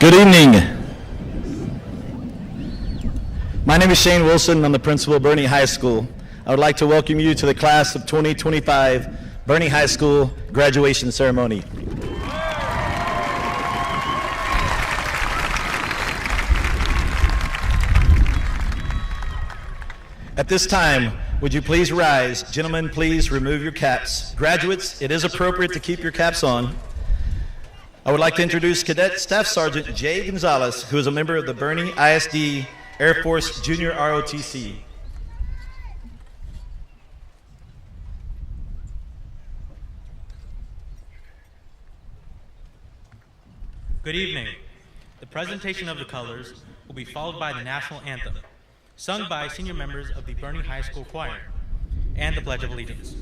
Good evening. My name is Shane Wilson. I'm the principal of Boerne High School. I would like to welcome you to the class of 2025 Boerne High School graduation ceremony. At this time, would you please rise? Gentlemen, please remove your caps. Graduates, it is appropriate to keep your caps on. I would like to introduce Cadet Staff Sergeant Jay Gonzalez, who is a member of the Boerne ISD Air Force Junior ROTC. Good evening. The presentation of the colors will be followed by the national anthem, sung by senior members of the Boerne High School Choir, and the Pledge of Allegiance.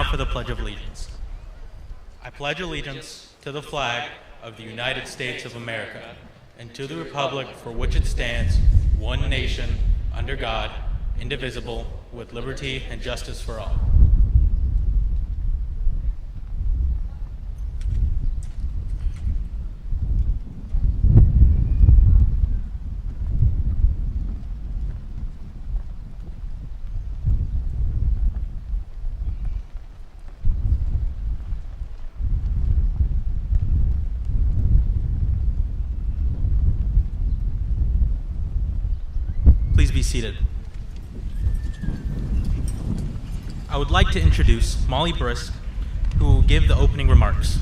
For the Pledge of Allegiance. I pledge allegiance to the flag of the United States of America and to the republic for which it stands, one nation, under God, indivisible, with liberty and justice for all. Please be seated. I would like to introduce Molly Brisk, who will give the opening remarks.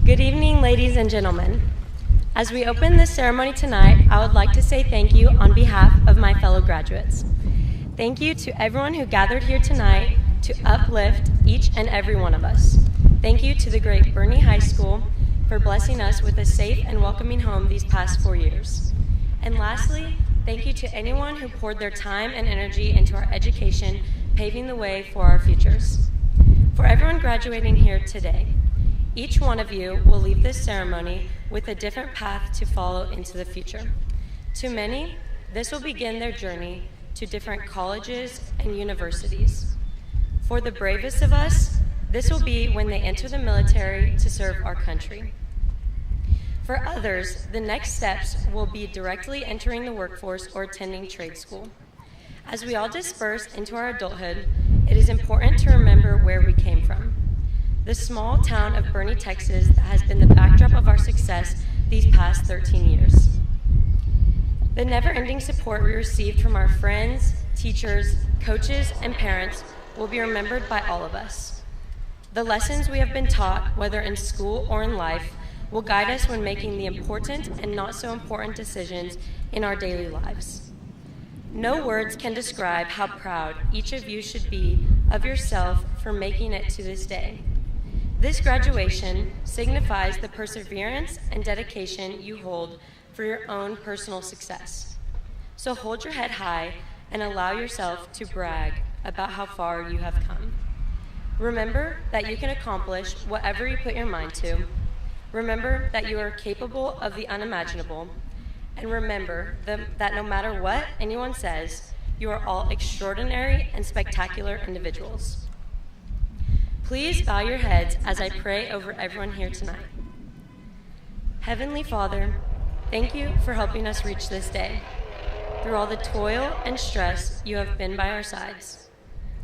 Good evening, ladies and gentlemen. As we open this ceremony tonight, I would like to say thank you on behalf of my fellow graduates. Thank you to everyone who gathered here tonight to uplift each and every one of us. Thank you to the great Boerne High School for blessing us with a safe and welcoming home these past 4 years. And lastly, thank you to anyone who poured their time and energy into our education, paving the way for our futures. For everyone graduating here today, each one of you will leave this ceremony with a different path to follow into the future. To many, this will begin their journey to different colleges and universities. For the bravest of us, this will be when they enter the military to serve our country. For others, the next steps will be directly entering the workforce or attending trade school. As we all disperse into our adulthood, it is important to remember where we came from. The small town of Boerne, Texas, that has been the backdrop of our success these past 13 years. The never-ending support we received from our friends, teachers, coaches, and parents will be remembered by all of us. The lessons we have been taught, whether in school or in life, will guide us when making the important and not so important decisions in our daily lives. No words can describe how proud each of you should be of yourself for making it to this day. This graduation signifies the perseverance and dedication you hold for your own personal success. So hold your head high and allow yourself to brag about how far you have come. Remember that you can accomplish whatever you put your mind to. Remember that you are capable of the unimaginable. And remember that no matter what anyone says, you are all extraordinary and spectacular individuals. Please bow your heads as I pray over everyone here tonight. Heavenly Father, thank you for helping us reach this day. Through all the toil and stress, you have been by our sides.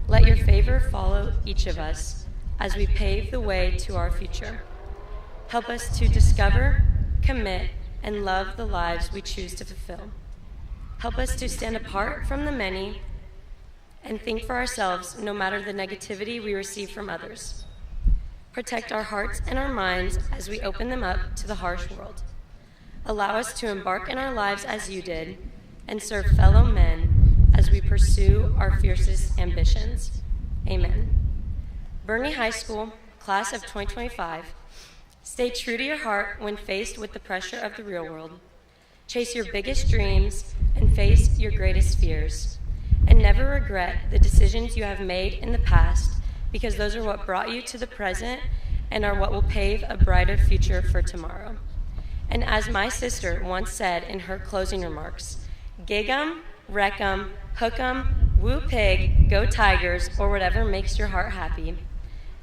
Let your favor follow each of us as we pave the way to our future. Help us to discover, commit, and love the lives we choose to fulfill. Help us to stand apart from the many and think for ourselves no matter the negativity we receive from others. Protect our hearts and our minds as we open them up to the harsh world. Allow us to embark in our lives as you did and serve fellow men as we pursue our fiercest ambitions. Amen. Boerne High School, class of 2025, stay true to your heart when faced with the pressure of the real world. Chase your biggest dreams and face your greatest fears. And never regret the decisions you have made in the past, because those are what brought you to the present and are what will pave a brighter future for tomorrow. And as my sister once said in her closing remarks, gig 'em, wreck 'em, hook 'em, woo pig, go Tigers, or whatever makes your heart happy.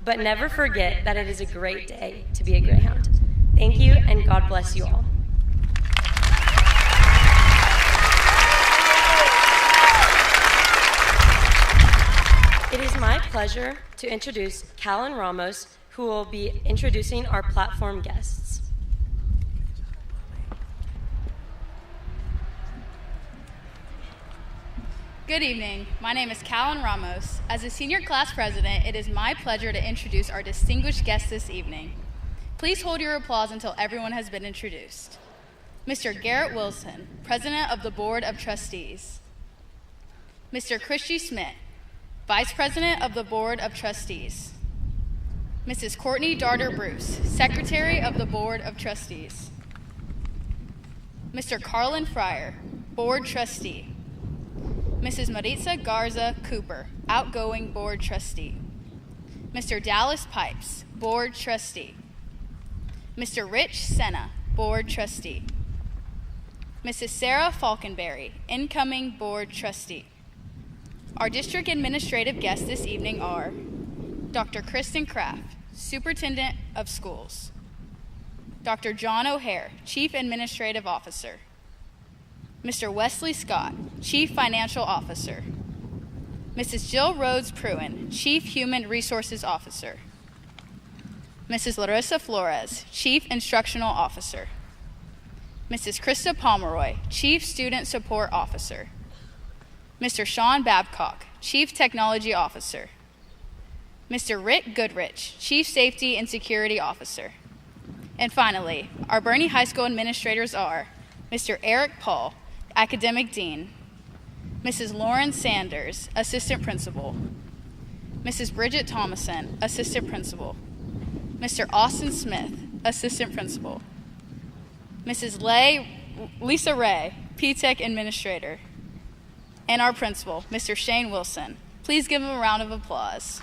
But never forget that it is a great day to be a Greyhound. Thank you, and God bless you all. It is my pleasure to introduce Callan Ramos, who will be introducing our platform guests. Good evening. My name is Callan Ramos. As a senior class president, it is my pleasure to introduce our distinguished guests this evening. Please hold your applause until everyone has been introduced. Mr. Garrett Wilson, President of the Board of Trustees. Mr. Christy Smith, Vice President of the Board of Trustees. Mrs. Courtney Darter Bruce, Secretary of the Board of Trustees. Mr. Carlin Fryer, Board Trustee. Mrs. Maritza Garza Cooper, Outgoing Board Trustee. Mr. Dallas Pipes, Board Trustee. Mr. Rich Senna, Board Trustee. Mrs. Sarah Falkenberry, Incoming Board Trustee. Our district administrative guests this evening are Dr. Kristen Kraft, Superintendent of Schools. Dr. John O'Hare, Chief Administrative Officer. Mr. Wesley Scott, Chief Financial Officer. Mrs. Jill Rhodes Pruin, Chief Human Resources Officer. Mrs. Larissa Flores, Chief Instructional Officer. Mrs. Krista Pomeroy, Chief Student Support Officer. Mr. Sean Babcock, Chief Technology Officer. Mr. Rick Goodrich, Chief Safety and Security Officer. And finally, our Boerne High School administrators are Mr. Eric Paul, Academic Dean. Mrs. Lauren Sanders, Assistant Principal. Mrs. Bridget Thomason, Assistant Principal. Mr. Austin Smith, Assistant Principal. Mrs. Lisa Ray, P-Tech Administrator. And our principal, Mr. Shane Wilson. Please give him a round of applause.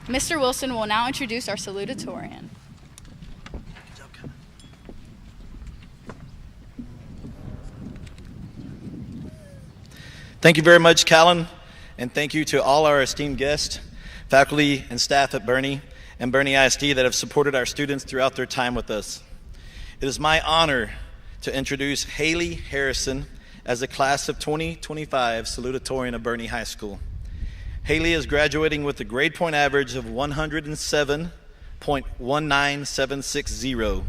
Mr. Wilson will now introduce our salutatorian. Thank you very much, Callan, and thank you to all our esteemed guests, faculty and staff at Boerne and Boerne ISD that have supported our students throughout their time with us. It is my honor to introduce Haley Harrison as the class of 2025 salutatorian of Boerne High School. Haley is graduating with a grade point average of 107.19760.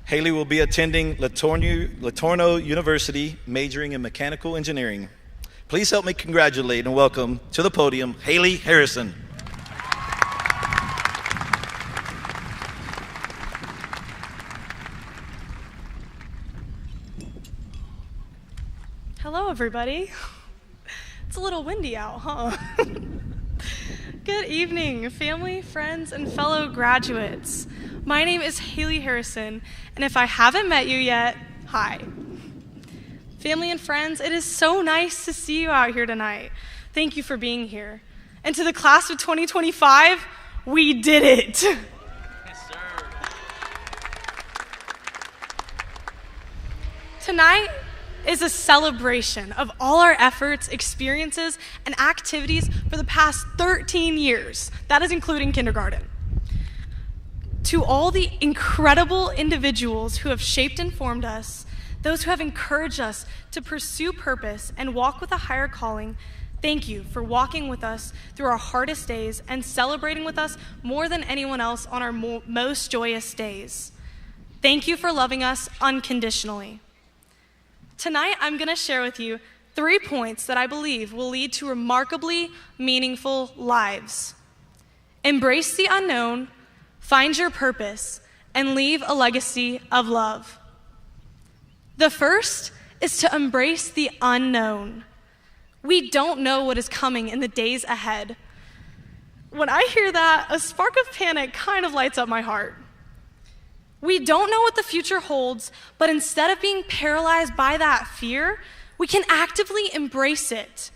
Haley will be attending Latorno University, majoring in mechanical engineering. Please help me congratulate and welcome to the podium Haley Harrison. Hello, everybody. It's a little windy out, huh? Good evening, family, friends, and fellow graduates. My name is Haley Harrison, and if I haven't met you yet, hi. Family and friends, it is so nice to see you out here tonight. Thank you for being here. And to the class of 2025, we did it. Yes, sir. Tonight is a celebration of all our efforts, experiences, and activities for the past 13 years. That is including kindergarten. To all the incredible individuals who have shaped and formed us, those who have encouraged us to pursue purpose and walk with a higher calling, thank you for walking with us through our hardest days and celebrating with us more than anyone else on our most joyous days. Thank you for loving us unconditionally. Tonight, I'm going to share with you 3 points that I believe will lead to remarkably meaningful lives. Embrace the unknown, find your purpose, and leave a legacy of love. The first is to embrace the unknown. We don't know what is coming in the days ahead. When I hear that, a spark of panic kind of lights up my heart. We don't know what the future holds, but instead of being paralyzed by that fear, we can actively embrace it.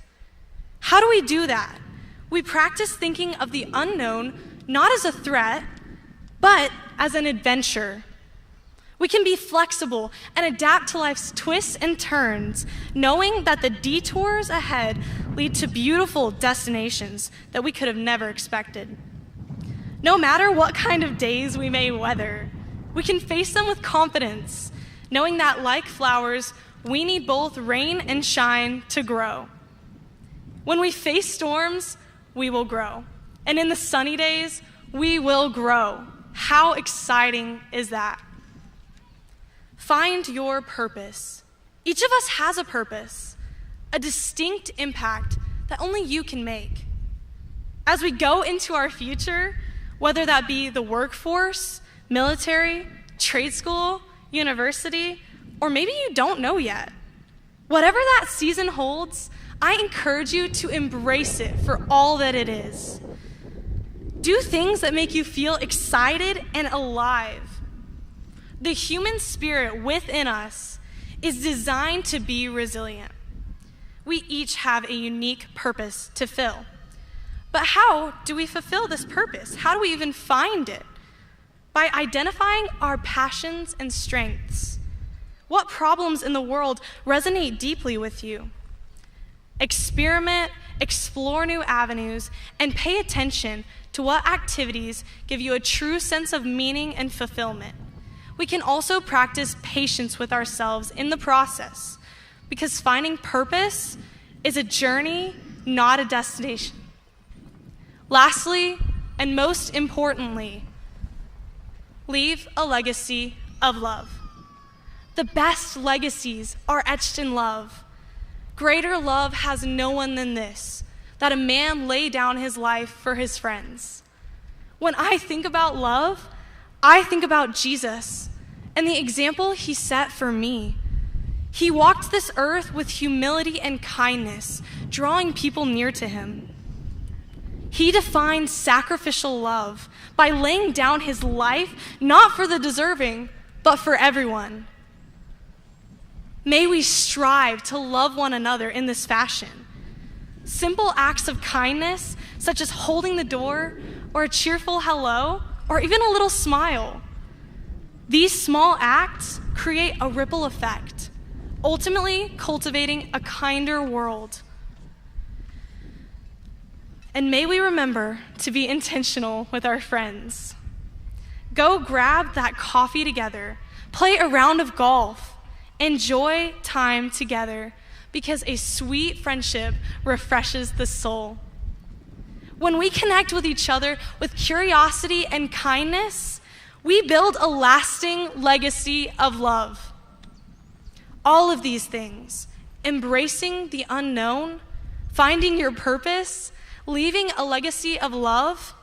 How do we do that? We practice thinking of the unknown not as a threat, but as an adventure. We can be flexible and adapt to life's twists and turns, knowing that the detours ahead lead to beautiful destinations that we could have never expected. No matter what kind of days we may weather, we can face them with confidence, knowing that like flowers, we need both rain and shine to grow. When we face storms, we will grow. And in the sunny days, we will grow. How exciting is that? Find your purpose. Each of us has a purpose, a distinct impact that only you can make. As we go into our future, whether that be the workforce, military, trade school, university, or maybe you don't know yet. Whatever that season holds, I encourage you to embrace it for all that it is. Do things that make you feel excited and alive. The human spirit within us is designed to be resilient. We each have a unique purpose to fill. But how do we fulfill this purpose? How do we even find it? By identifying our passions and strengths. What problems in the world resonate deeply with you? Experiment, explore new avenues, and pay attention to what activities give you a true sense of meaning and fulfillment. We can also practice patience with ourselves in the process, because finding purpose is a journey, not a destination. Lastly, and most importantly, leave a legacy of love. The best legacies are etched in love. Greater love has no one than this, that a man lay down his life for his friends. When I think about love, I think about Jesus and the example he set for me. He walked this earth with humility and kindness, drawing people near to him. He defined sacrificial love by laying down his life, not for the deserving, but for everyone. May we strive to love one another in this fashion. Simple acts of kindness, such as holding the door, or a cheerful hello, or even a little smile. These small acts create a ripple effect, ultimately cultivating a kinder world. And may we remember to be intentional with our friends. Go grab that coffee together, play a round of golf, enjoy time together, because a sweet friendship refreshes the soul. When we connect with each other with curiosity and kindness, we build a lasting legacy of love. All of these things, embracing the unknown, finding your purpose, leaving a legacy of love,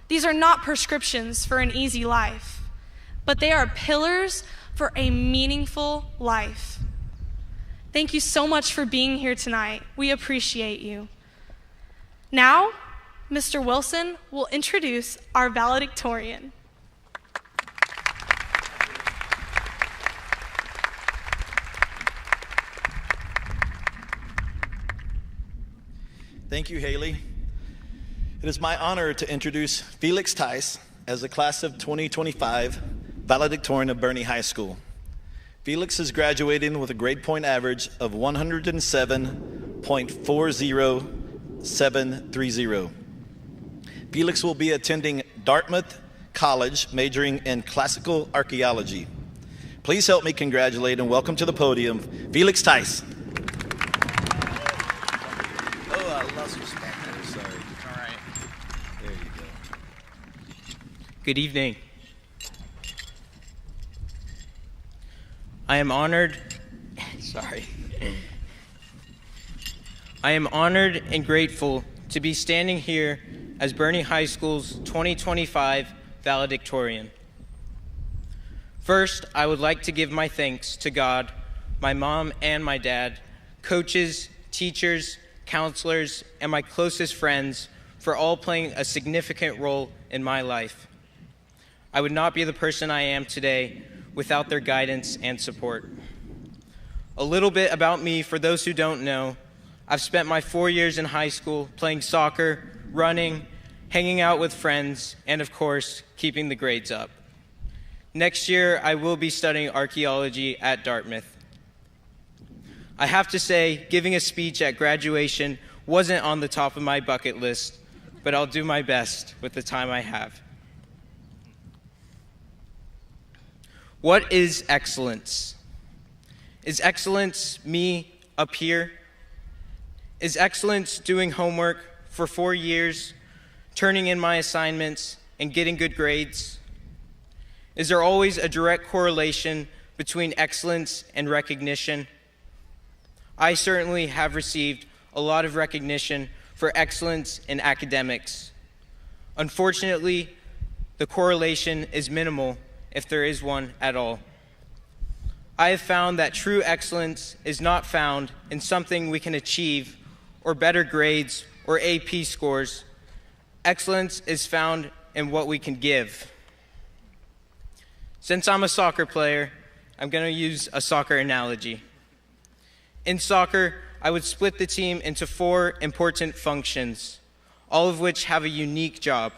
these are not prescriptions for an easy life, but they are pillars for a meaningful life. Thank you so much for being here tonight. We appreciate you. Now, Mr. Wilson will introduce our valedictorian. Thank you, Haley. It is my honor to introduce Felix Tice as the class of 2025 valedictorian of Boerne High School. Felix is graduating with a grade point average of 107.40730. Felix will be attending Dartmouth College, majoring in classical archaeology. Please help me congratulate and welcome to the podium, Felix Tice. Oh, I lost your spot there, sorry. All right. There you go. Good evening. I am honored and grateful to be standing here as Boerne High School's 2025 valedictorian. First, I would like to give my thanks to God, my mom and my dad, coaches, teachers, counselors, and my closest friends for all playing a significant role in my life. I would not be the person I am today without their guidance and support. A little bit about me for those who don't know. I've spent my 4 years in high school playing soccer, running, hanging out with friends, and of course, keeping the grades up. Next year, I will be studying archaeology at Dartmouth. I have to say, giving a speech at graduation wasn't on the top of my bucket list, but I'll do my best with the time I have. What is excellence? Is excellence me up here? Is excellence doing homework for 4 years, turning in my assignments, and getting good grades? Is there always a direct correlation between excellence and recognition? I certainly have received a lot of recognition for excellence in academics. Unfortunately, the correlation is minimal, if there is one at all. I have found that true excellence is not found in something we can achieve, or better grades, or AP scores. Excellence is found in what we can give. Since I'm a soccer player, I'm going to use a soccer analogy. In soccer, I would split the team into 4 important functions, all of which have a unique job.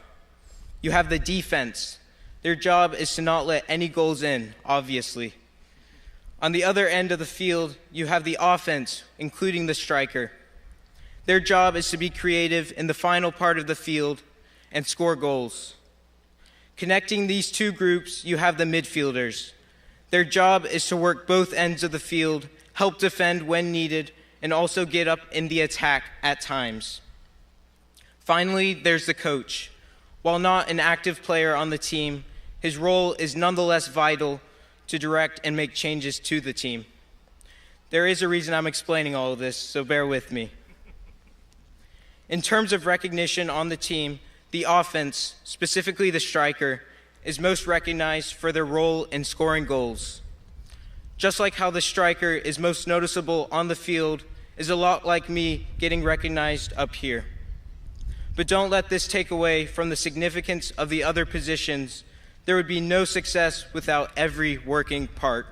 You have the defense. Their job is to not let any goals in, obviously. On the other end of the field, you have the offense, including the striker. Their job is to be creative in the final part of the field and score goals. Connecting these two groups, you have the midfielders. Their job is to work both ends of the field, help defend when needed, and also get up in the attack at times. Finally, there's the coach. While not an active player on the team, his role is nonetheless vital to direct and make changes to the team. There is a reason I'm explaining all of this, so bear with me. In terms of recognition on the team, the offense, specifically the striker, is most recognized for their role in scoring goals. Just like how the striker is most noticeable on the field is a lot like me getting recognized up here. But don't let this take away from the significance of the other positions. There would be no success without every working part.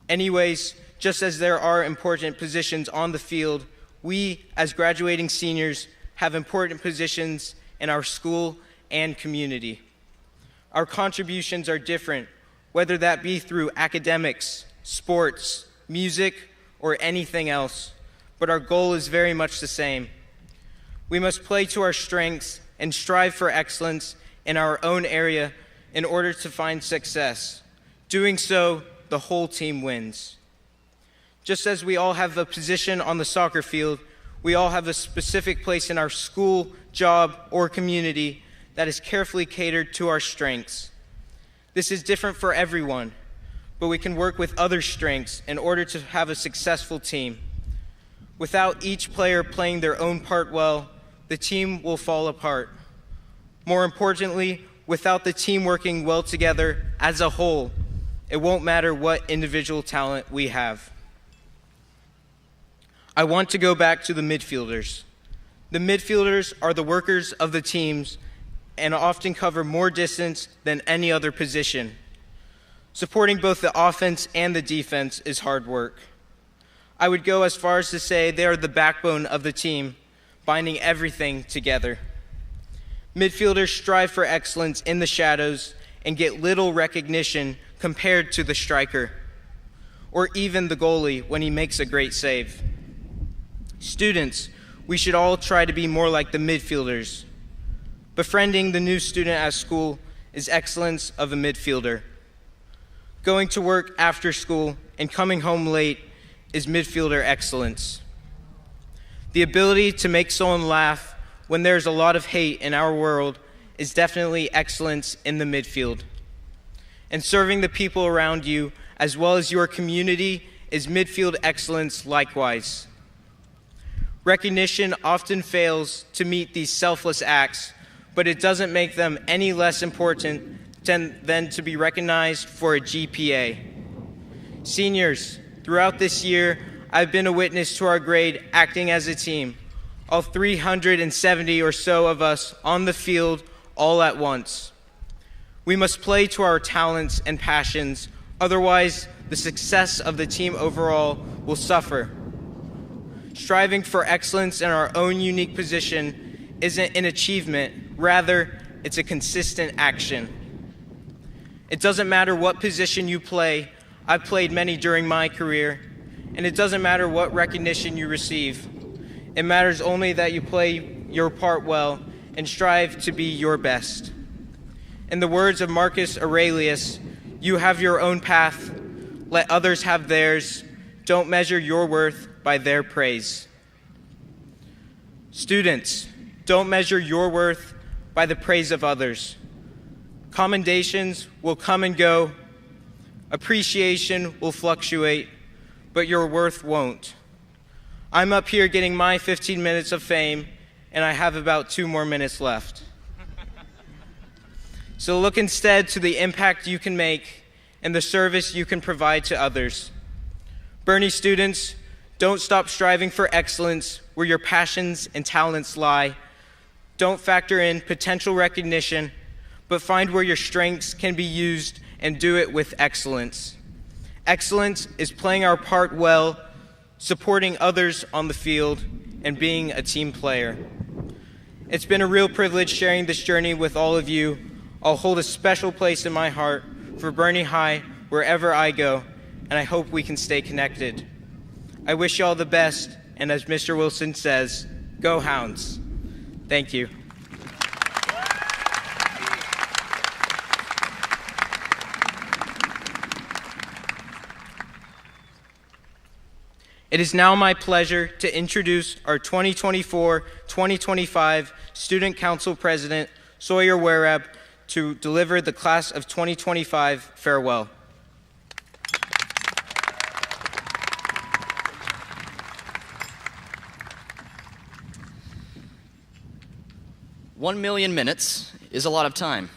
Anyways, just as there are important positions on the field, we, as graduating seniors, have important positions in our school and community. Our contributions are different, whether that be through academics, sports, music, or anything else, but our goal is very much the same. We must play to our strengths and strive for excellence in our own area in order to find success. Doing so, the whole team wins. Just as we all have a position on the soccer field, we all have a specific place in our school, job, or community that is carefully catered to our strengths. This is different for everyone, but we can work with other strengths in order to have a successful team. Without each player playing their own part well, the team will fall apart. More importantly, without the team working well together as a whole, it won't matter what individual talent we have. I want to go back to the midfielders. The midfielders are the workers of the teams and often cover more distance than any other position. Supporting both the offense and the defense is hard work. I would go as far as to say they are the backbone of the team, binding everything together. Midfielders strive for excellence in the shadows and get little recognition compared to the striker, or even the goalie when he makes a great save. Students, we should all try to be more like the midfielders. Befriending the new student at school is excellence of a midfielder. Going to work after school and coming home late is midfielder excellence. The ability to make someone laugh when there's a lot of hate in our world is definitely excellence in the midfield. And serving the people around you as well as your community is midfield excellence likewise. Recognition often fails to meet these selfless acts, but it doesn't make them any less important than to be recognized for a GPA. Seniors, throughout this year, I've been a witness to our grade acting as a team, all 370 or so of us on the field all at once. We must play to our talents and passions, otherwise the success of the team overall will suffer. Striving for excellence in our own unique position isn't an achievement, rather, it's a consistent action. It doesn't matter what position you play, I've played many during my career, and it doesn't matter what recognition you receive. It matters only that you play your part well and strive to be your best. In the words of Marcus Aurelius, you have your own path, let others have theirs, don't measure your worth by their praise. Students, don't measure your worth by the praise of others. Commendations will come and go, appreciation will fluctuate, but your worth won't. I'm up here getting my 15 minutes of fame, and I have about 2 more minutes left. So look instead to the impact you can make and the service you can provide to others. Boerne students, don't stop striving for excellence where your passions and talents lie. Don't factor in potential recognition, but find where your strengths can be used and do it with excellence. Excellence is playing our part well, supporting others on the field, and being a team player. It's been a real privilege sharing this journey with all of you. I'll hold a special place in my heart for Boerne High wherever I go, and I hope we can stay connected. I wish you all the best, and as Mr. Wilson says, go Hounds. Thank you. It is now my pleasure to introduce our 2024-2025 Student Council President, Sawyer Werab, to deliver the Class of 2025 farewell. One million minutes is a lot of time.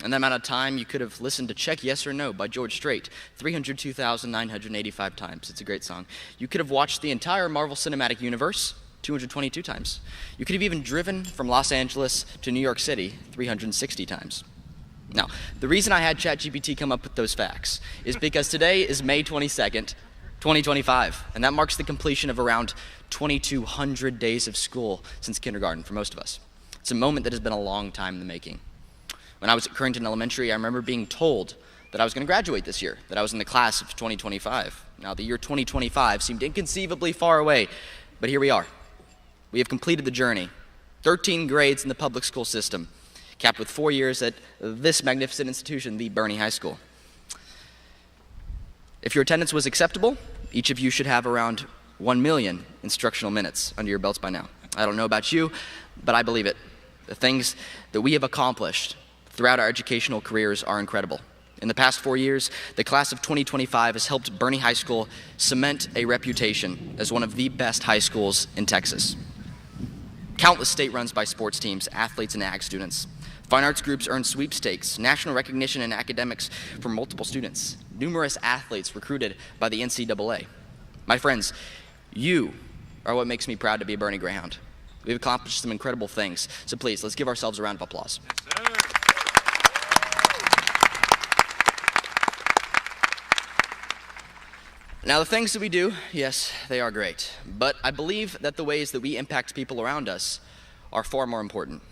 And that amount of time you could have listened to Check Yes or No by George Strait 302,985 times. It's a great song. You could have watched the entire Marvel Cinematic Universe 222 times. You could have even driven from Los Angeles to New York City 360 times. Now, the reason I had ChatGPT come up with those facts is because today is May 22nd, 2025, and that marks the completion of around 2,200 days of school since kindergarten for most of us. It's a moment that has been a long time in the making. When I was at Currington Elementary, I remember being told that I was going to graduate this year, that I was in the class of 2025. Now, the year 2025 seemed inconceivably far away, but here we are. We have completed the journey. 13 grades in the public school system, capped with 4 years at this magnificent institution, the Boerne High School. If your attendance was acceptable, each of you should have around 1 million instructional minutes under your belts by now. I don't know about you, but I believe it. The things that we have accomplished throughout our educational careers are incredible. In the past 4 years, the class of 2025 has helped Boerne High School cement a reputation as one of the best high schools in Texas. Countless state runs by sports teams, athletes, and ag students. Fine arts groups earn sweepstakes, national recognition in academics from multiple students. Numerous athletes recruited by the NCAA. My friends, you are what makes me proud to be a Boerne Greyhound. We've accomplished some incredible things, so please, let's give ourselves a round of applause. Yes, now, the things that we do, yes, they are great, but I believe that the ways that we impact people around us are far more important.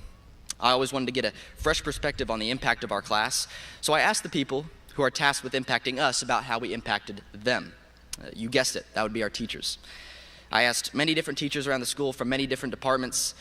I always wanted to get a fresh perspective on the impact of our class, so I asked the people who are tasked with impacting us about how we impacted them. You guessed it, that would be our teachers. I asked many different teachers around the school from many different departments.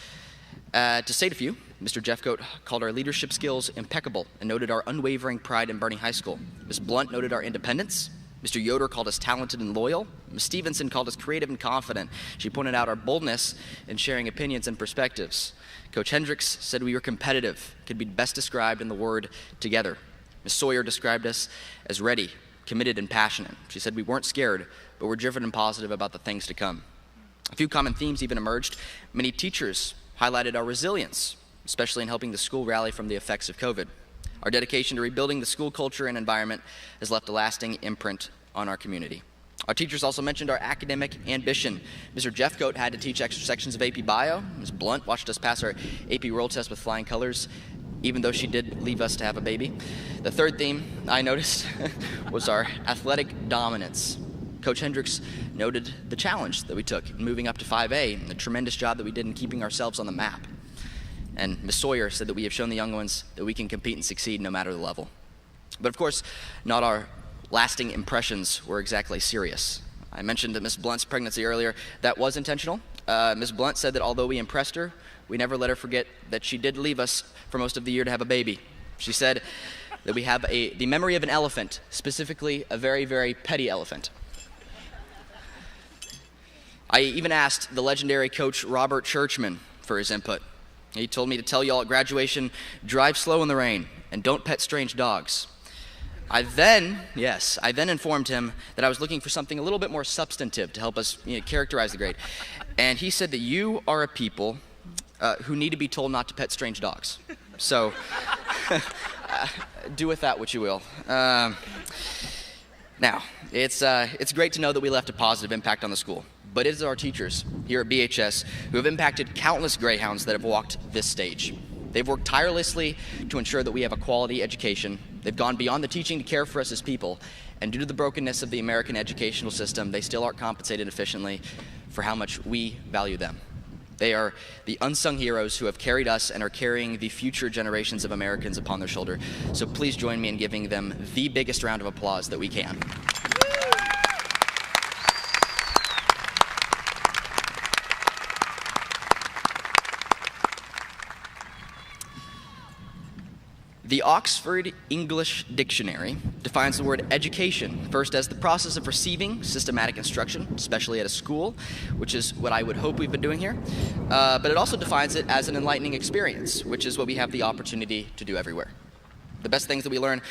To state a few, Mr. Jeffcoat called our leadership skills impeccable and noted our unwavering pride in Boerne High School. Ms. Blunt noted our independence. Mr. Yoder called us talented and loyal. Ms. Stevenson called us creative and confident. She pointed out our boldness in sharing opinions and perspectives. Coach Hendricks said we were competitive, could be best described in the word together. Ms. Sawyer described us as ready, committed, and passionate. She said we weren't scared, but we're driven and positive about the things to come. A few common themes even emerged. Many teachers highlighted our resilience, especially in helping the school rally from the effects of COVID. Our dedication to rebuilding the school culture and environment has left a lasting imprint on our community. Our teachers also mentioned our academic ambition. Mr. Jeffcoat had to teach extra sections of AP Bio. Ms. Blunt watched us pass our AP World Test with flying colors, even though she did leave us to have a baby. The third theme I noticed was our athletic dominance. Coach Hendricks noted the challenge that we took in moving up to 5A and the tremendous job that we did in keeping ourselves on the map. And Ms. Sawyer said that we have shown the young ones that we can compete and succeed no matter the level. But of course, not our lasting impressions were exactly serious. I mentioned that Ms. Blunt's pregnancy earlier. That was intentional. Ms. Blunt said that although we impressed her, we never let her forget that she did leave us for most of the year to have a baby. She said that we have the memory of an elephant, specifically a very, very petty elephant. I even asked the legendary coach Robert Churchman for his input. He told me to tell y'all at graduation, drive slow in the rain and don't pet strange dogs. I then informed him that I was looking for something a little bit more substantive to help us characterize the grade. And he said that you are a people who need to be told not to pet strange dogs. So do with that what you will. Now, it's great to know that we left a positive impact on the school, but it is our teachers here at BHS who have impacted countless Greyhounds that have walked this stage. They've worked tirelessly to ensure that we have a quality education. They've gone beyond the teaching to care for us as people, and due to the brokenness of the American educational system, they still aren't compensated efficiently for how much we value them. They are the unsung heroes who have carried us and are carrying the future generations of Americans upon their shoulder. So please join me in giving them the biggest round of applause that we can. The Oxford English Dictionary defines the word education first as the process of receiving systematic instruction, especially at a school, which is what I would hope we've been doing here. But it also defines it as an enlightening experience, which is what we have the opportunity to do everywhere. The best things that we learn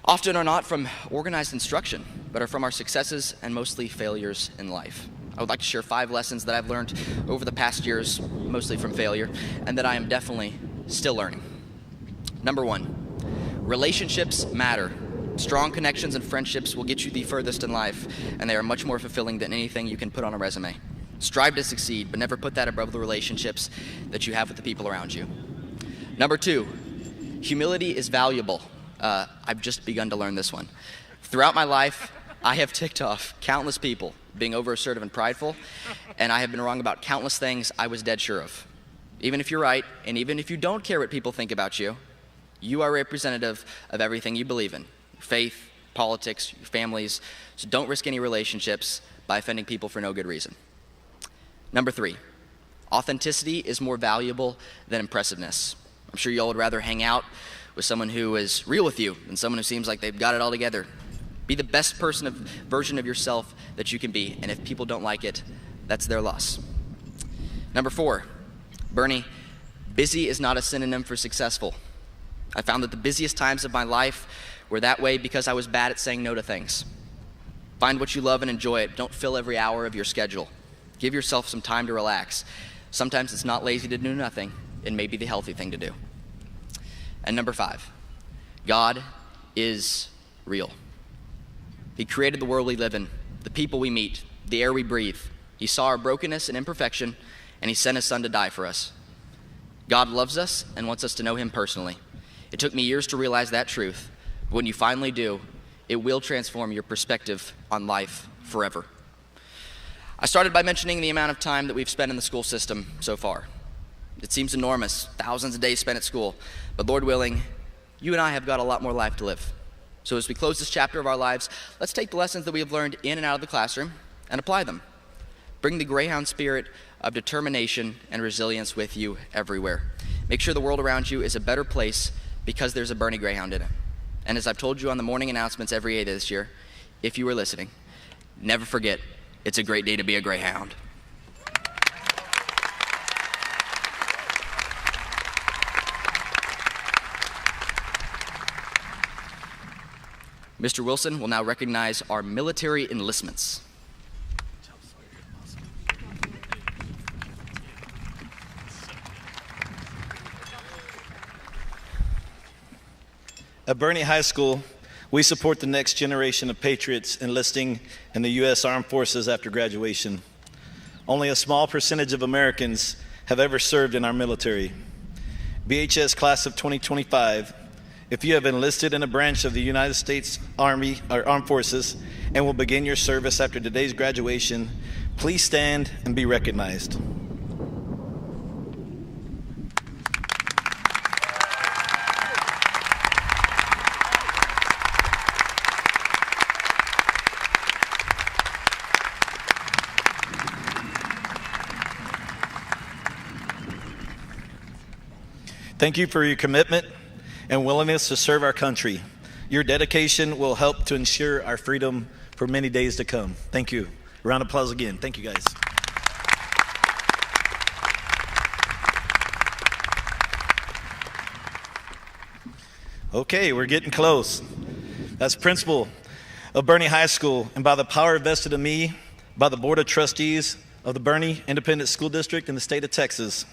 often are not from organized instruction, but are from our successes and mostly failures in life. I would like to share 5 lessons that I've learned over the past years, mostly from failure, and that I am definitely still learning. Number 1, relationships matter. Strong connections and friendships will get you the furthest in life, and they are much more fulfilling than anything you can put on a resume. Strive to succeed, but never put that above the relationships that you have with the people around you. Number 2, humility is valuable. I've just begun to learn this one. Throughout my life, I have ticked off countless people being over-assertive and prideful, and I have been wrong about countless things I was dead sure of. Even if you're right, and even if you don't care what people think about you, you are representative of everything you believe in, your faith, politics, your families, so don't risk any relationships by offending people for no good reason. Number 3, authenticity is more valuable than impressiveness. I'm sure you all would rather hang out with someone who is real with you than someone who seems like they've got it all together. Be the best version of yourself that you can be, and if people don't like it, that's their loss. Number 4, Boerne, busy is not a synonym for successful. I found that the busiest times of my life were that way because I was bad at saying no to things. Find what you love and enjoy it. Don't fill every hour of your schedule. Give yourself some time to relax. Sometimes it's not lazy to do nothing. It may be the healthy thing to do. And number 5, God is real. He created the world we live in, the people we meet, the air we breathe. He saw our brokenness and imperfection, and he sent his son to die for us. God loves us and wants us to know him personally. It took me years to realize that truth, but when you finally do, it will transform your perspective on life forever. I started by mentioning the amount of time that we've spent in the school system so far. It seems enormous, thousands of days spent at school, but Lord willing, you and I have got a lot more life to live. So as we close this chapter of our lives, let's take the lessons that we have learned in and out of the classroom and apply them. Bring the Greyhound spirit of determination and resilience with you everywhere. Make sure the world around you is a better place because there's a Boerne Greyhound in it. And as I've told you on the morning announcements every day this year, if you were listening, never forget, it's a great day to be a Greyhound. Mr. Wilson will now recognize our military enlistments. At Boerne High School, we support the next generation of patriots enlisting in the U.S. Armed Forces after graduation. Only a small percentage of Americans have ever served in our military. BHS Class of 2025, if you have enlisted in a branch of the United States Army or Armed Forces and will begin your service after today's graduation, please stand and be recognized. Thank you for your commitment and willingness to serve our country. Your dedication will help to ensure our freedom for many days to come. Thank you. A round of applause again. Thank you, guys. Okay, we're getting close. As principal of Boerne High School, and by the power vested in me by the Board of Trustees of the Boerne Independent School District in the state of Texas,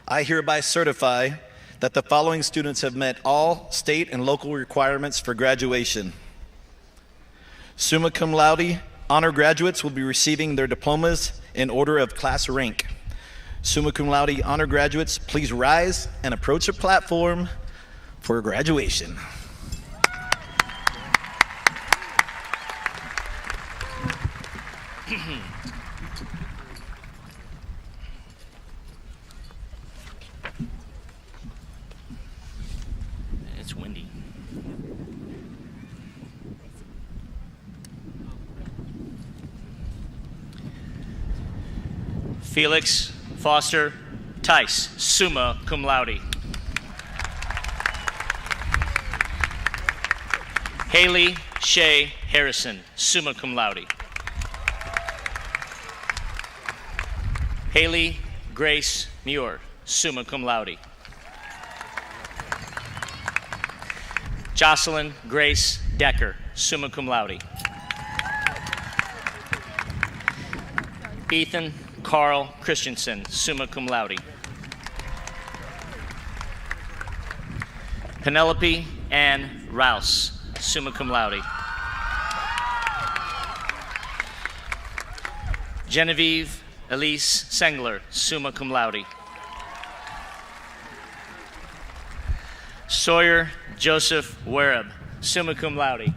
I hereby certify that the following students have met all state and local requirements for graduation. Summa cum laude honor graduates will be receiving their diplomas in order of class rank. Summa cum laude honor graduates, please rise and approach the platform for graduation. It's windy. Felix Foster Tice, summa cum laude. Haley Shea Harrison, summa cum laude. Haley Grace Muir, summa cum laude. Jocelyn Grace Decker, summa cum laude. Ethan Carl Christensen, summa cum laude. Penelope Ann Rouse, summa cum laude. Genevieve Elise Sengler, summa cum laude. Sawyer Joseph Wereb, summa cum laude.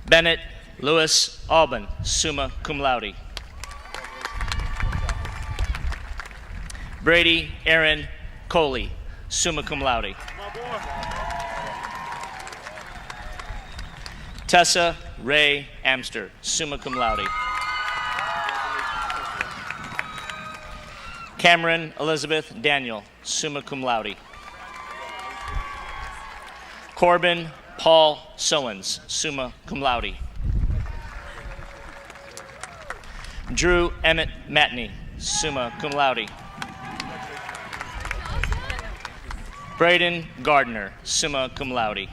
Bennett Lewis Alban, summa cum laude. Brady Aaron Coley, summa cum laude. Tessa Ray Amster, summa cum laude. Cameron Elizabeth Daniel, summa cum laude. Corbin Paul Sowens, summa cum laude. Drew Emmett Matney, summa cum laude. Braden Gardner, summa cum laude.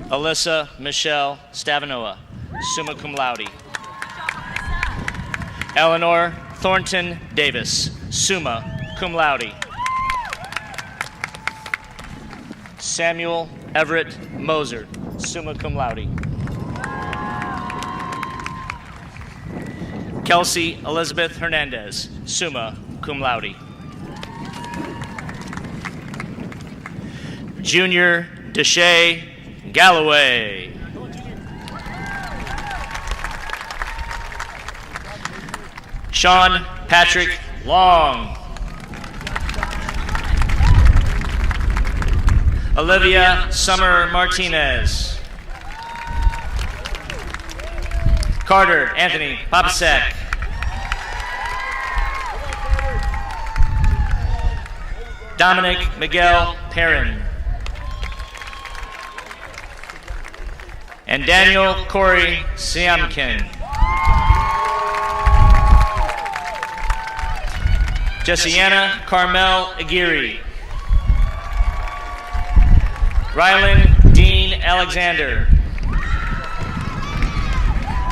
Alyssa Michelle Stavanoa, summa cum laude. Eleanor Thornton Davis, summa cum laude. Samuel Everett Moser, summa cum laude. Kelsey Elizabeth Hernandez, summa cum laude. Junior Deshae Galloway. Sean Patrick Long. Olivia Summer Martinez. Carter Anthony Papasek. Dominic Miguel Perrin. And Daniel Corey Siamkin. Jessiana Carmel Aguirre. Rylan Dean Alexander.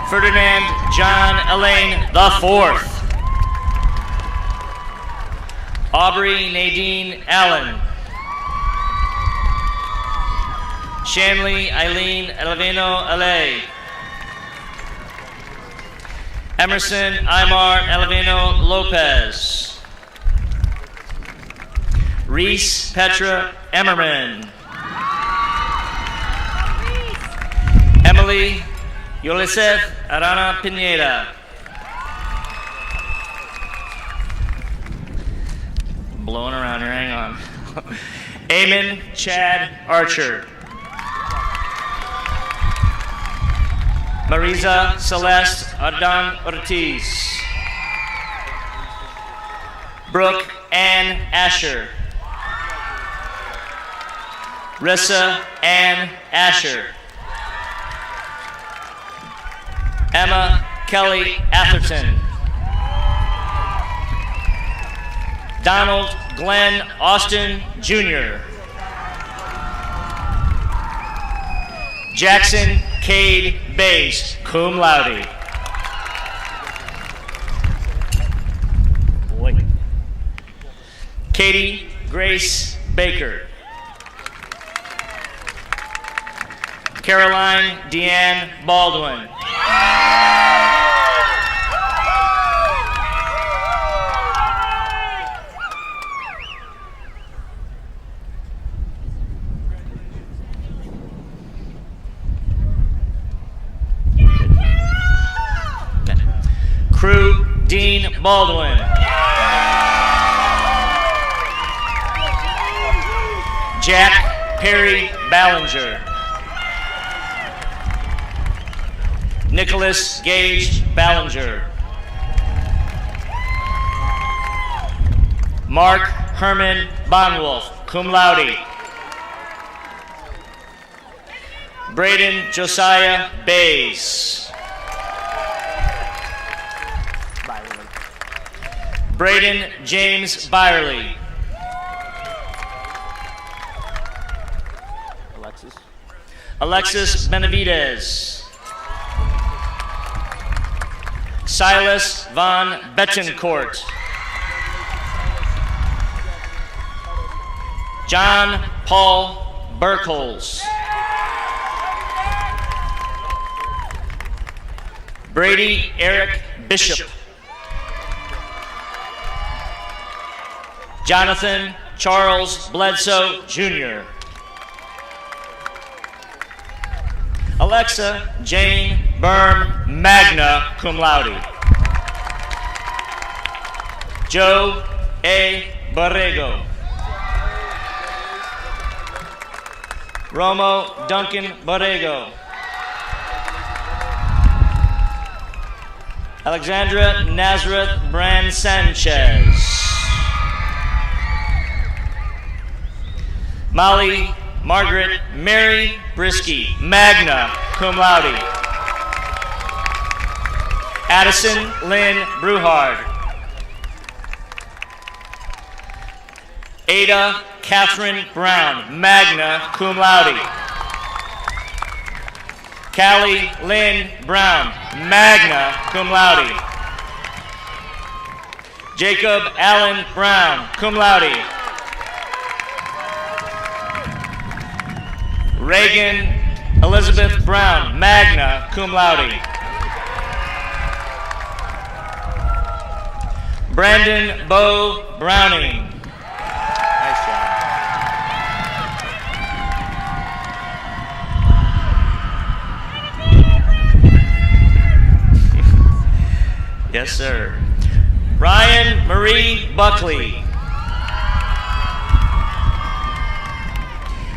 Ferdinand John Elaine IV. Aubrey Nadine Allen. Shanley Eileen Elevino Ale. Emerson Aymar Elevino Lopez. Reese Petra Emmerman. Emily Yoliseth Arana Pineda. Blowing around here, hang on. Eamon Chad Archer. Marisa Celeste Ardan Ortiz. Brooke Ann Asher. Rissa Ann Asher. Emma Kelly Atherton. Donald Glenn Austin Jr. Jackson Cade Bays, cum laude. Boy. Katie Grace Baker. Caroline Deanne Baldwin. Crew Dean Baldwin. Jack Perry Ballinger. Nicholas Gage Ballinger. Mark Herman Bonwolf, cum laude. Braden Josiah Bays. Braden James Byerly. Alexis Benavides. Silas Von Betancourt. John Paul Burkholz. Brady Eric Bishop. Jonathan Charles Bledsoe, Jr. Alexa Jane Berm, magna cum laude. Joe A. Borrego. Romo Duncan Borrego. Alexandra Nazareth Brand Sanchez. Molly Margaret Mary Brisky, magna cum laude. Addison Lynn Bruhard. Ada Catherine Brown, magna cum laude. Callie Lynn Brown, magna cum laude. Jacob Allen Brown, cum laude. Reagan Elizabeth Brown, magna cum laude. Brandon Bo Browning. Nice job. Yes, sir. Ryan Marie Buckley.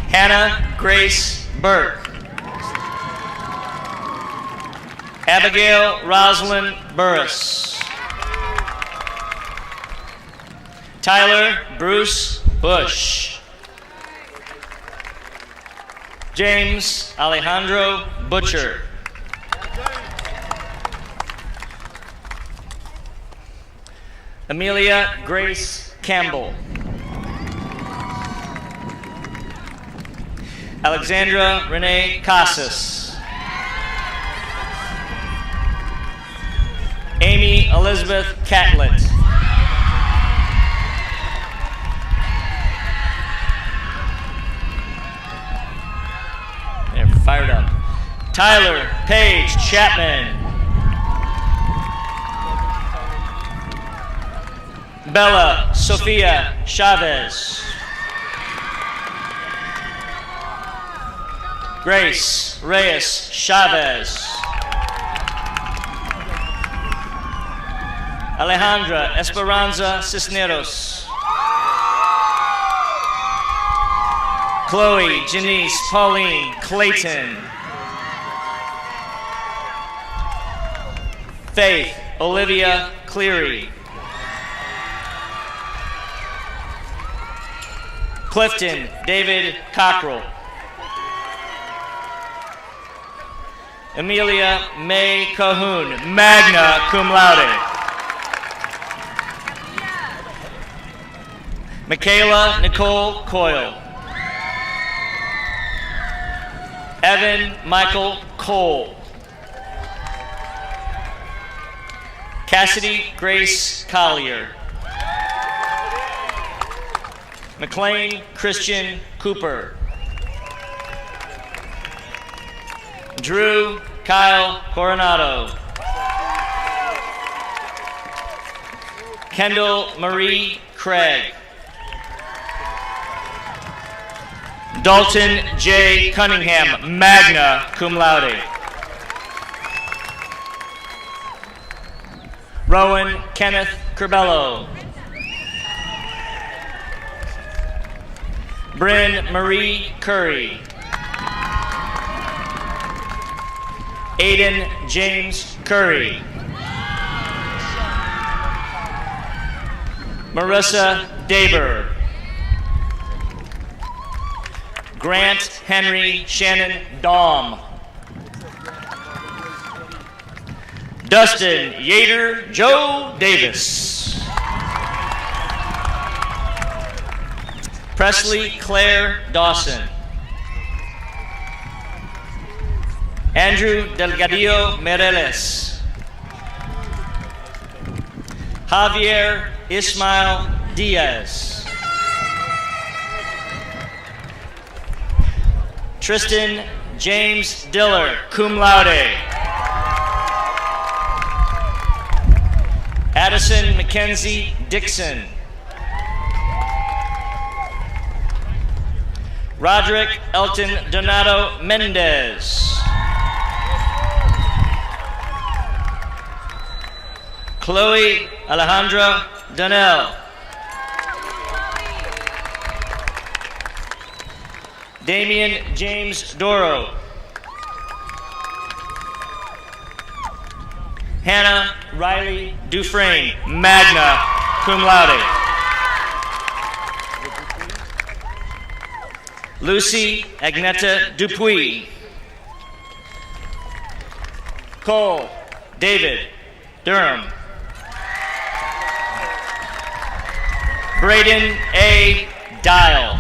Hannah Grace Burke. Abigail Rosalind Burris. Tyler Bruce Bush. James Alejandro Butcher. Amelia Grace Campbell. Alexandra Renee Casas. Amy Elizabeth Catlett. They're fired up. Tyler Paige Chapman. Bella Sofia Chavez. Grace Reyes Chavez. Alejandra Esperanza Cisneros. Chloe Janice Pauline Clayton. Faith Olivia Cleary. Clifton David Cockrell. Amelia May Cahoon, magna cum laude. Michaela Nicole Coyle. Evan Michael Cole. Cassidy Grace Collier. McLean Christian Cooper. Drew Kyle Coronado. Kendall Marie Craig. Dalton J. Cunningham, magna cum laude. Rowan Kenneth Curbello. Bryn Marie Curry. Aiden James Curry. Marissa Daber. Grant Henry Shannon Daum. Dustin Yater Joe Davis. Presley Claire Dawson. Andrew Delgadillo Mereles. Javier Ismael Diaz. Tristan James Diller, cum laude. Addison Mackenzie Dixon. Roderick Elton Donato Mendez. Chloe Alejandra Donnell. Damian James Doro. Hannah Riley Dufresne, magna cum laude. Lucy Agneta Dupuy. Cole David Durham. Braden A. Dial.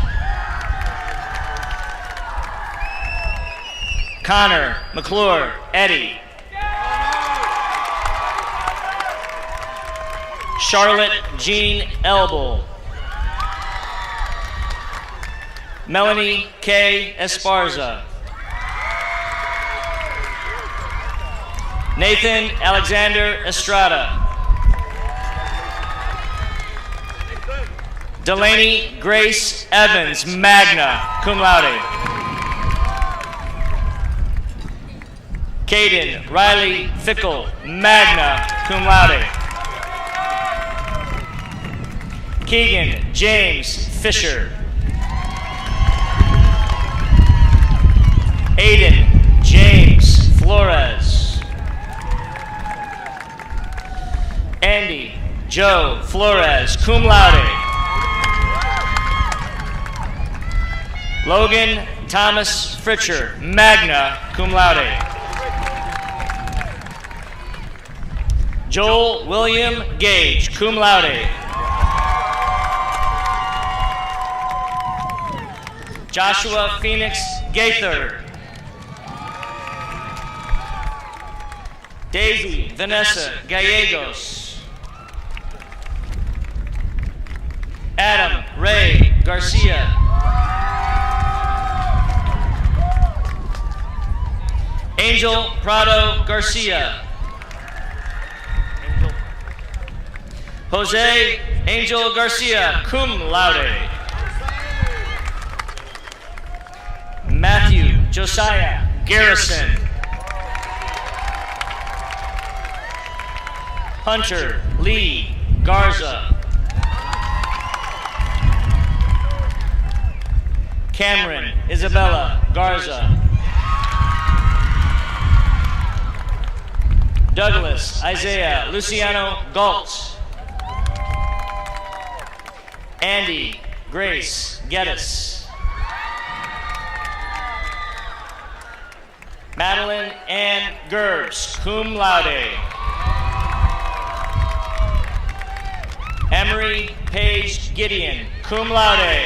Connor McClure, Eddie. Charlotte Jean Elbel. Melanie K. Esparza. Nathan Alexander Estrada. Delaney Grace Evans, magna cum laude. Caden Riley Fickle, magna cum laude. Keegan James Fisher. Aiden James Flores. Andy Joe Flores, cum laude. Logan Thomas Fritcher, magna cum laude. Joel William Gage, cum laude. Joshua Phoenix Gaither. Daisy Vanessa Gallegos. Adam Ray Garcia. Angel Prado Garcia. Jose Angel Garcia, cum laude. Matthew Josiah Garrison. Hunter Lee Garza. Cameron Isabella Garza. Douglas Isaiah Luciano Galt. Andy Grace Geddes. Madeline Ann Gerbs, cum laude. Emery Paige Gideon, cum laude.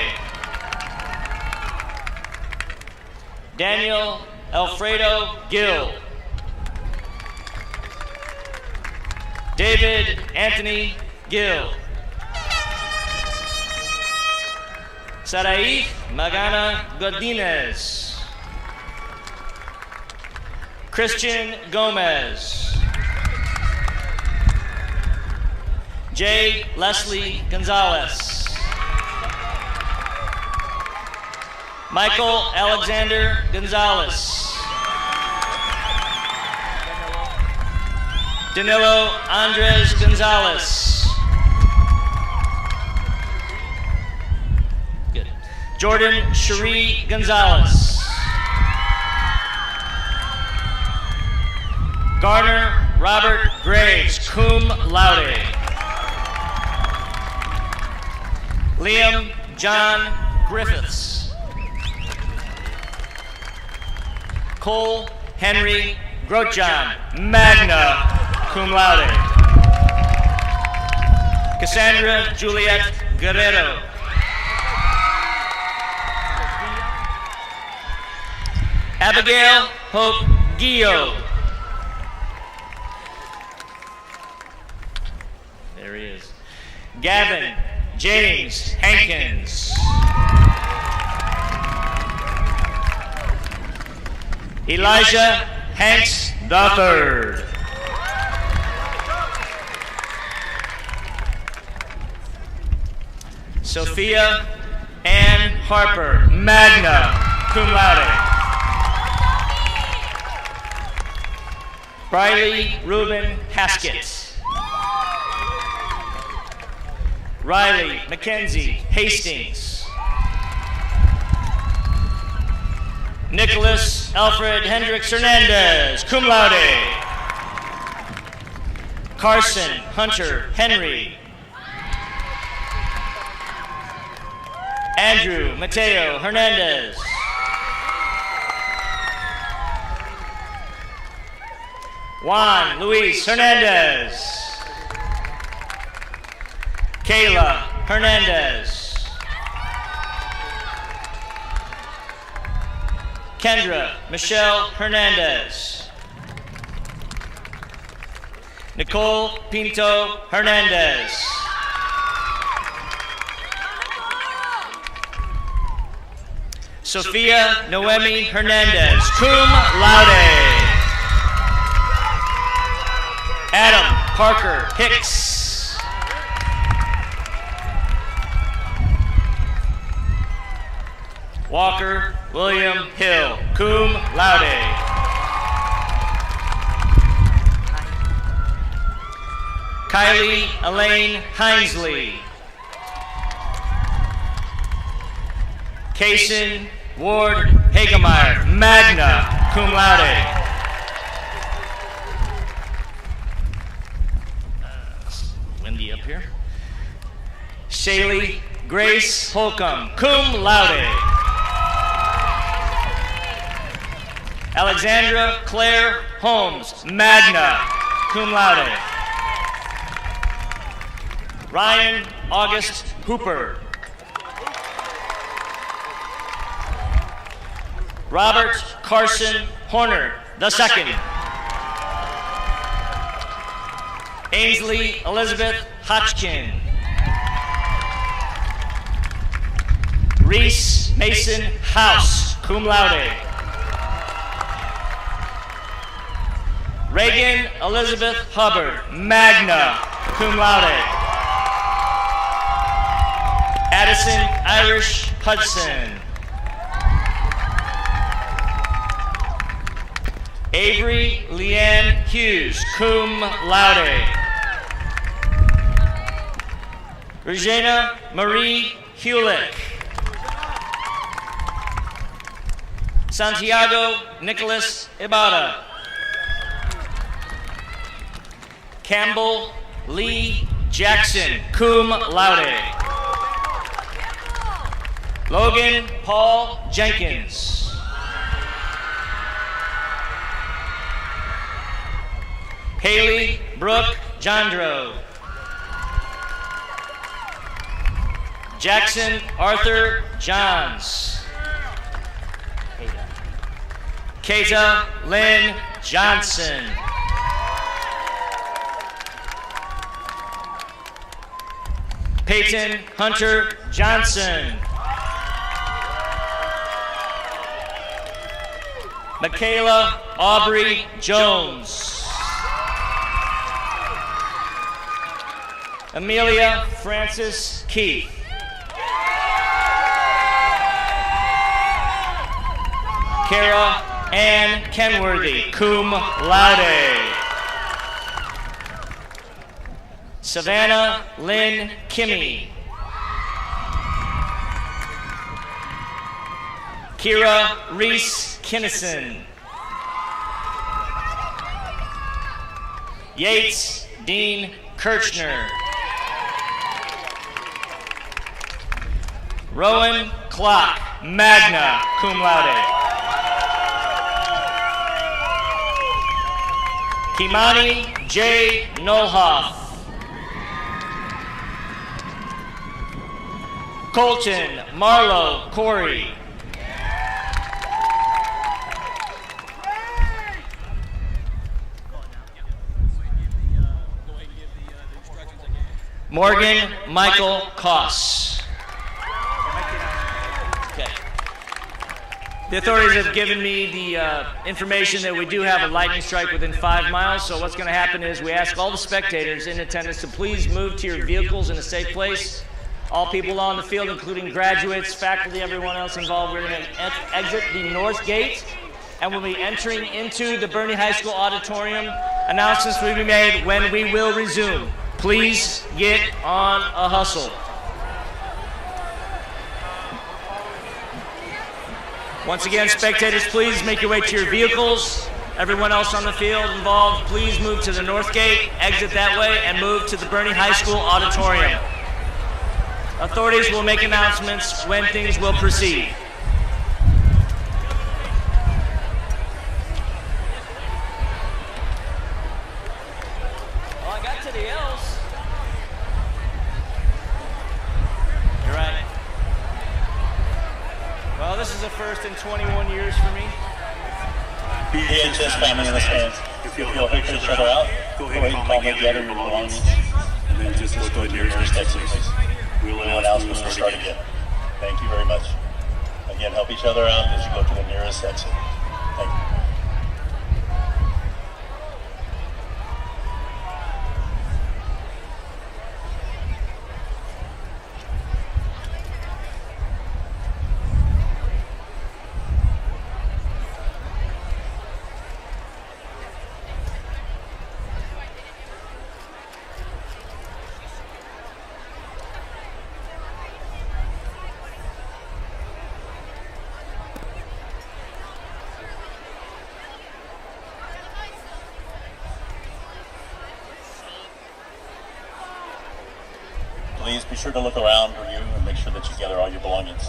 Daniel Alfredo Gill. David Anthony Gill. Saraif Magana Godinez. Christian Gomez. J. Leslie Gonzalez. Michael Alexander Gonzalez. Danilo Andres Gonzalez. Good. Jordan Cherie Gonzalez. Garner Robert Graves, cum laude. Liam John Griffiths. Cole Henry Grotjan, magna cum laude. Cassandra Juliet Guerrero. Abigail Hope Guillo. There he is. Gavin James Hankins. Elijah Hanks III. Sophia Ann Harper, magna cum laude. Briley Reuben Haskett. Riley Mackenzie Hastings. Nicholas Alfred Hendricks Hernandez, cum laude. Carson Hunter Henry. Andrew Mateo Hernandez. Juan Luis Hernandez. Kayla Hernandez. Kendra Michelle Hernandez. Nicole Pinto Hernandez. Sophia Noemi Hernandez, cum laude. Adam Parker Hicks. Walker William Hill, cum laude. Kylie Elaine Hinesley. Kaysen Ward Hagemeyer, magna cum laude. Windy up here. Shaylee Grace Holcomb, cum laude. Alexandra Claire Holmes, magna cum laude. Ryan August Hooper. Robert Carson Horner, II. Ainsley Elizabeth Hodgkin. Reese Mason House, cum laude. Reagan Elizabeth Hubbard, magna cum laude. Addison Irish Hudson. Avery Leanne Hughes, cum laude. Regina Marie Hewlick. Santiago Nicholas Ibarra. Campbell Lee Jackson, cum laude. Logan Paul Jenkins. Haley Brooke Jandro. Jackson Arthur Johns. Keita Lynn Johnson. Peyton Hunter Johnson. Michaela Aubrey Jones. Amelia Francis Keith. Kara Ann Kenworthy, cum laude. Savannah Lynn Kimmy. Kira Reese Kinnison. Yates Dean Kirchner. Rowan Clock, magna cum laude. Kimani J. Nolhoff. Colton Marlowe Corey. Morgan Michael Koss. Okay. The authorities have given me the information that we do have a lightning strike within 5 miles, so what's going to happen is we ask all the spectators in attendance to please move to your vehicles in a safe place. All people on the field, including graduates, faculty, everyone else involved, we're going to exit the north gate, and we'll be entering into the Boerne High School auditorium. Announcements will be made when we will resume. Please get on a hustle. Once again, spectators, please make your way to your vehicles. Everyone else on the field involved, please move to the north gate, exit that way, and move to the Boerne High School auditorium. Authorities will make announcements when things will proceed. Well, I got to the L's. You're right. Well, Oh, this is a first in 21 years for me. BHS family in the stands. If you'll help each other out, go ahead and calmly gather your belongings. And then just go to the nearest exit, please. We'll announce when we start again. Thank you very much. Again, help each other out as you go to the nearest exit. Thank you. Please be sure to look around for you and make sure that you gather all your belongings.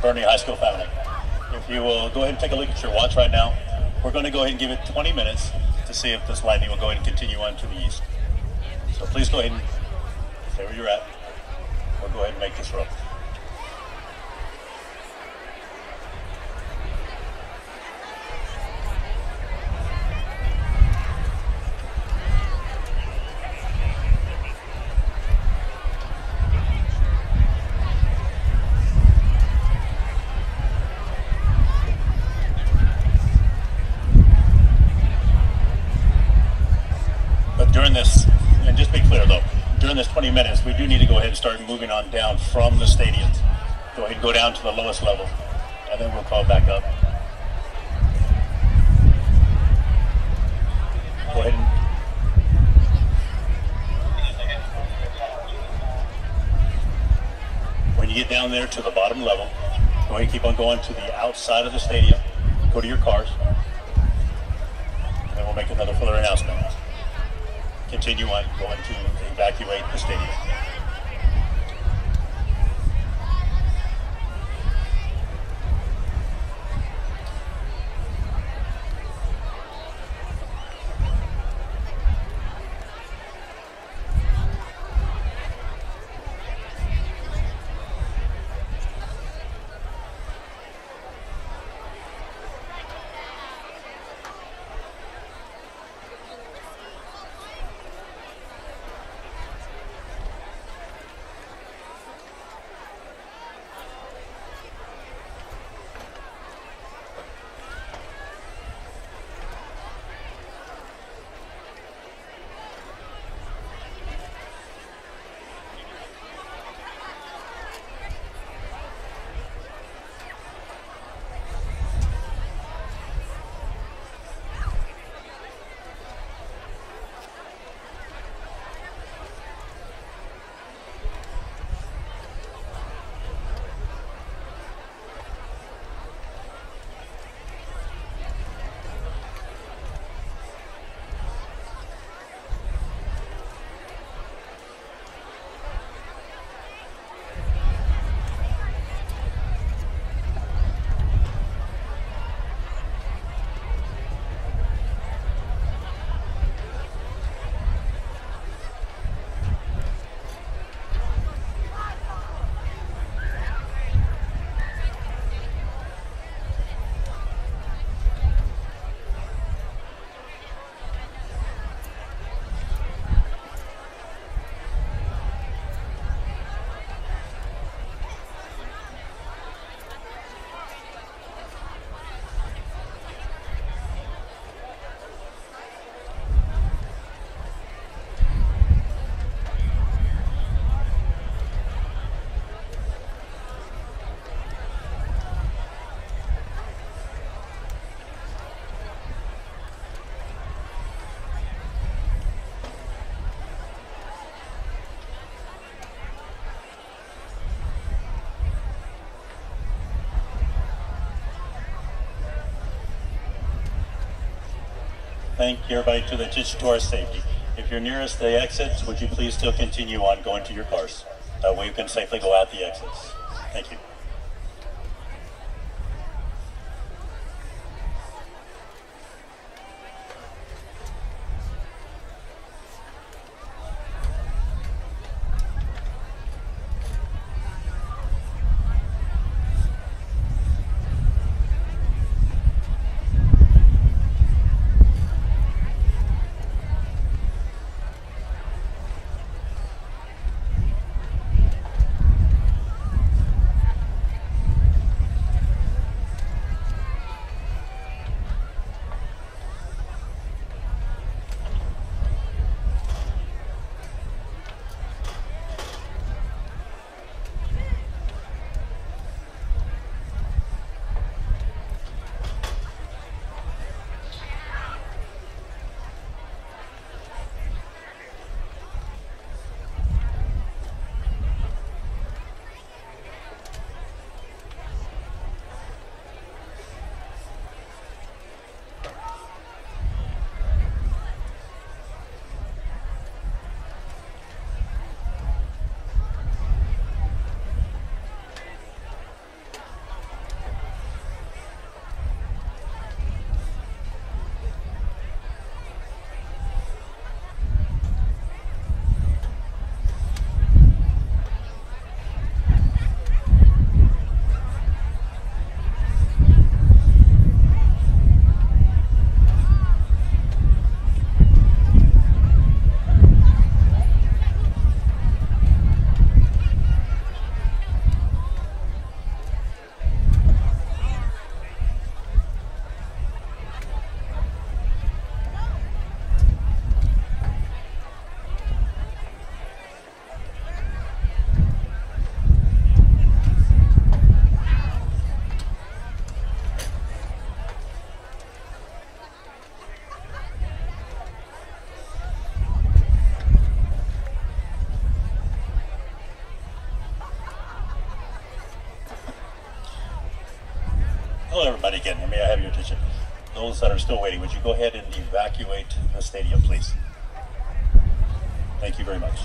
Boerne High School family, if you will go ahead and take a look at your watch right now, we're going to go ahead and give it 20 minutes to see if this lightning will go ahead and continue on to the east. So please go ahead and stay where you're at. We'll go ahead and make this roll. During this, and just be clear though, during this 20 minutes, we do need to go ahead and start moving on down from the stadium. Go ahead and go down to the lowest level, and then we'll call back up. Go ahead and when you get down there to the bottom level, go ahead and keep on going to the outside of the stadium. Go to your cars, and then we'll make another further announcement. Continue on going to evacuate the stadium. Thank you, everybody, to our safety. If you're nearest the exits, would you please still continue on going to your cars? That way you can safely go out the exits. Thank you. Hello, everybody again. May I have your attention? Those that are still waiting, would you go ahead and evacuate the stadium, please? Thank you very much.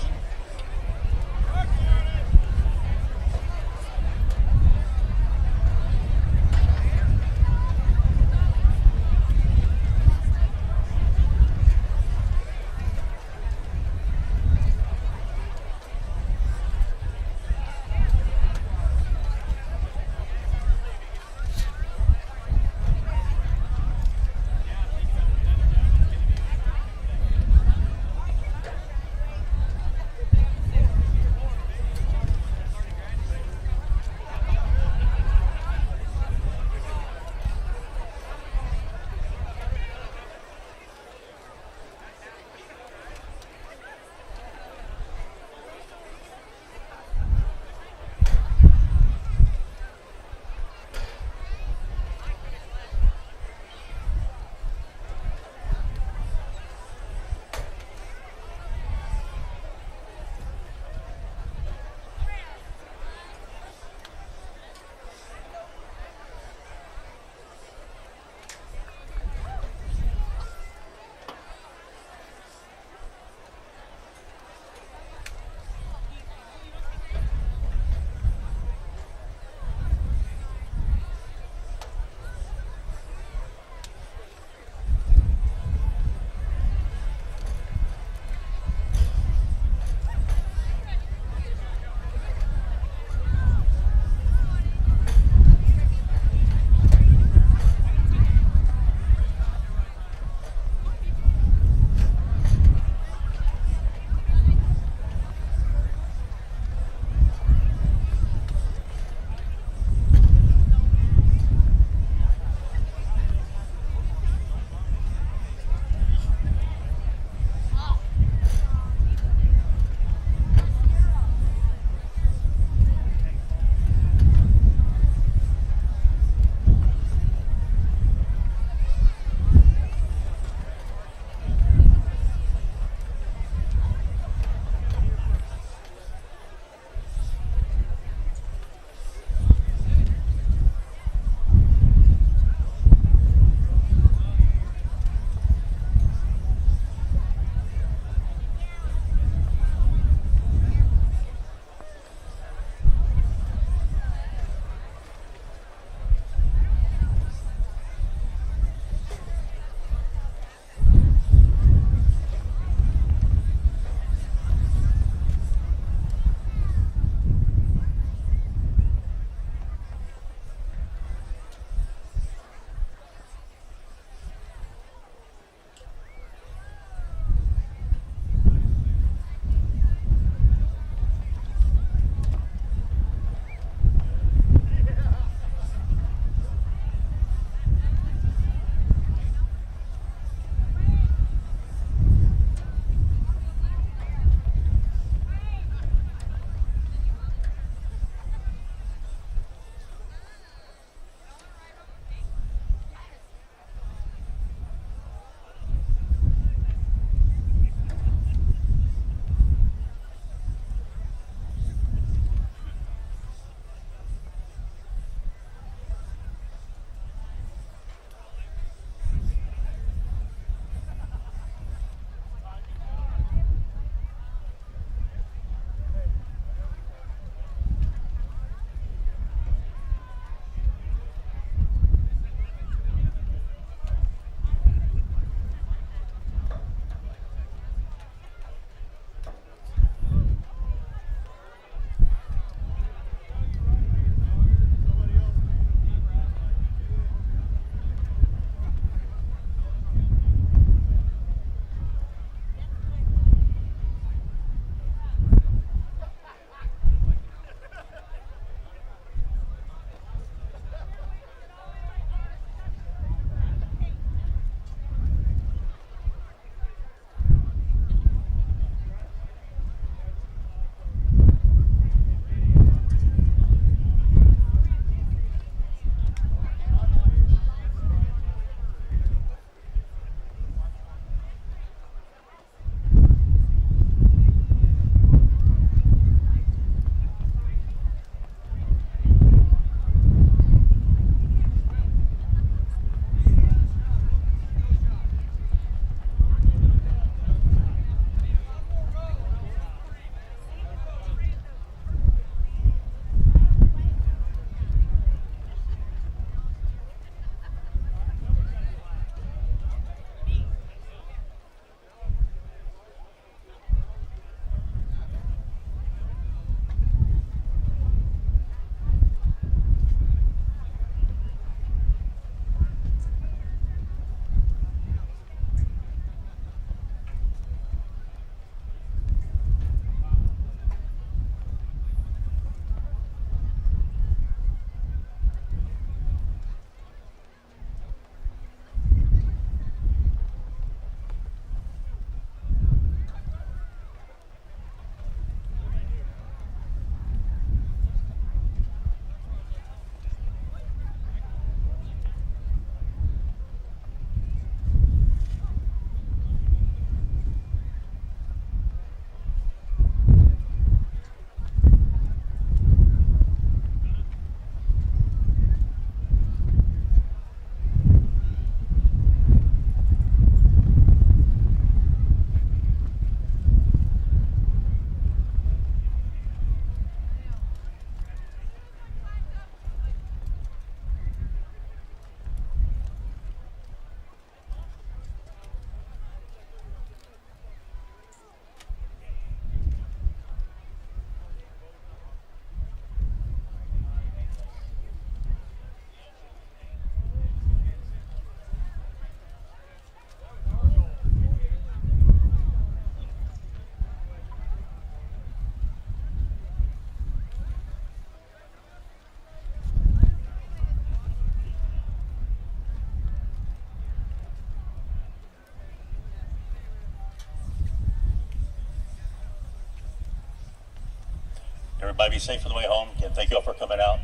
Everybody be safe on the way home. Again, thank you all for coming out.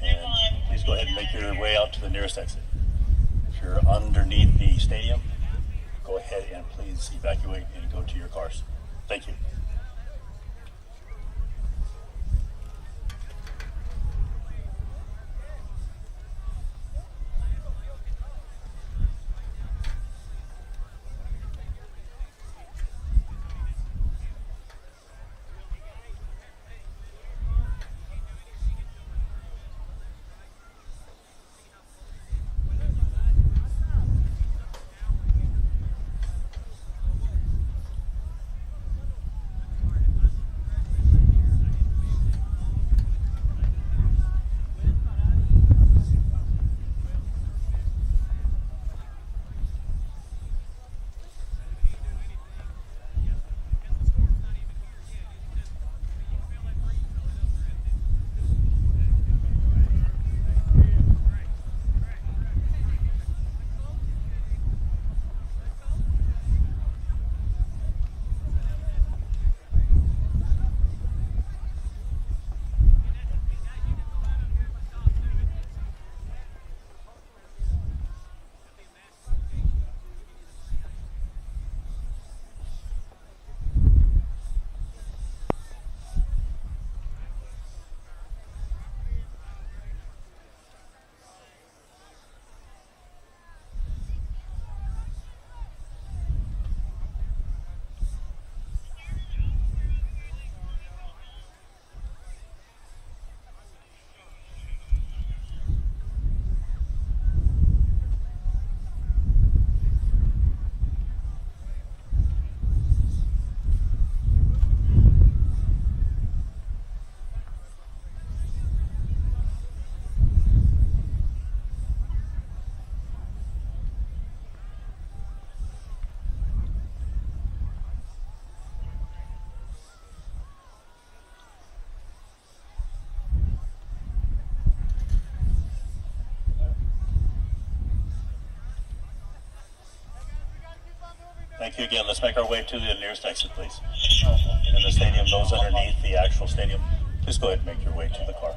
And please go ahead and make your way out to the nearest exit. If you're underneath the stadium, go ahead and please evacuate and go to your cars. Thank you. Thank you again. Let's make our way to the nearest exit, please. In the stadium, those underneath the actual stadium, please go ahead and make your way to the car.